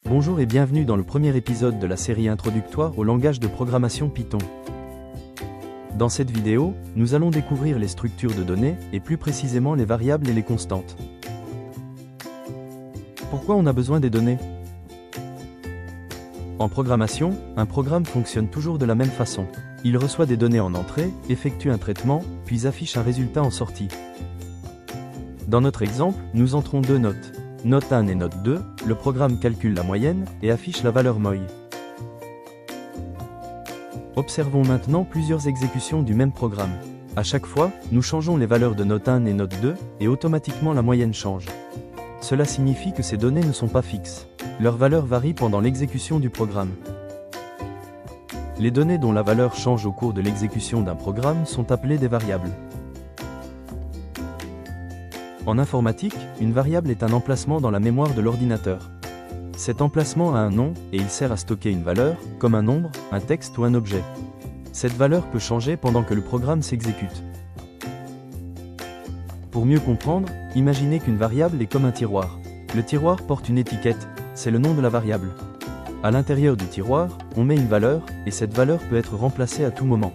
Bonjour et bienvenue dans le premier épisode de la série introductoire au langage de programmation Python. Dans cette vidéo, nous allons découvrir les structures de données, et plus précisément les variables et les constantes. Pourquoi on a besoin des données? En programmation, un programme fonctionne toujours de la même façon. Il reçoit des données en entrée, effectue un traitement, puis affiche un résultat en sortie. Dans notre exemple, nous entrons deux notes. Note 1 et note 2, le programme calcule la moyenne et affiche la valeur moy. Observons maintenant plusieurs exécutions du même programme. À chaque fois, nous changeons les valeurs de note 1 et note 2, et automatiquement la moyenne change. Cela signifie que ces données ne sont pas fixes. Leur valeur varie pendant l'exécution du programme. Les données dont la valeur change au cours de l'exécution d'un programme sont appelées des variables. En informatique, une variable est un emplacement dans la mémoire de l'ordinateur. Cet emplacement a un nom, et il sert à stocker une valeur, comme un nombre, un texte ou un objet. Cette valeur peut changer pendant que le programme s'exécute. Pour mieux comprendre, imaginez qu'une variable est comme un tiroir. Le tiroir porte une étiquette, c'est le nom de la variable. À l'intérieur du tiroir, on met une valeur, et cette valeur peut être remplacée à tout moment.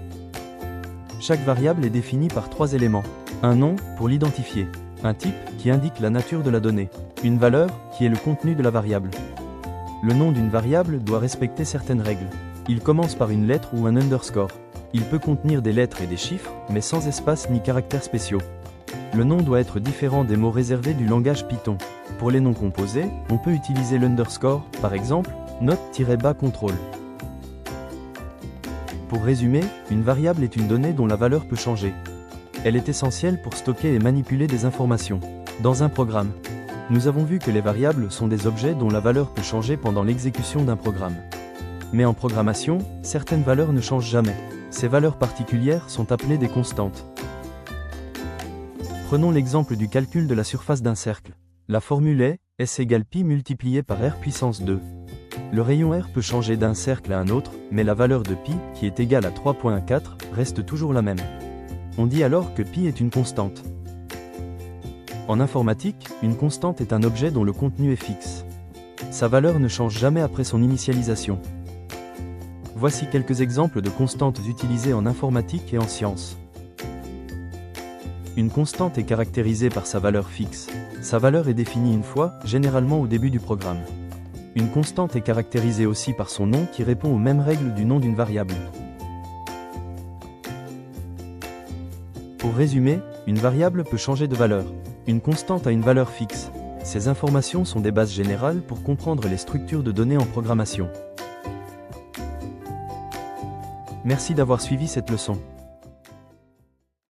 Chaque variable est définie par trois éléments. Un nom, pour l'identifier. Un type, qui indique la nature de la donnée. Une valeur, qui est le contenu de la variable. Le nom d'une variable doit respecter certaines règles. Il commence par une lettre ou un underscore. Il peut contenir des lettres et des chiffres, mais sans espace ni caractères spéciaux. Le nom doit être différent des mots réservés du langage Python. Pour les noms composés, on peut utiliser l'underscore, par exemple, note-bas contrôle. Pour résumer, une variable est une donnée dont la valeur peut changer. Elle est essentielle pour stocker et manipuler des informations. Dans un programme, nous avons vu que les variables sont des objets dont la valeur peut changer pendant l'exécution d'un programme. Mais en programmation, certaines valeurs ne changent jamais. Ces valeurs particulières sont appelées des constantes. Prenons l'exemple du calcul de la surface d'un cercle. La formule est S égale pi multiplié par r puissance 2. Le rayon r peut changer d'un cercle à un autre, mais la valeur de pi, qui est égale à 3.4, reste toujours la même. On dit alors que pi est une constante. En informatique, une constante est un objet dont le contenu est fixe. Sa valeur ne change jamais après son initialisation. Voici quelques exemples de constantes utilisées en informatique et en sciences. Une constante est caractérisée par sa valeur fixe. Sa valeur est définie une fois, généralement au début du programme. Une constante est caractérisée aussi par son nom qui répond aux mêmes règles du nom d'une variable. Pour résumer, une variable peut changer de valeur. Une constante a une valeur fixe. Ces informations sont des bases générales pour comprendre les structures de données en programmation. Merci d'avoir suivi cette leçon.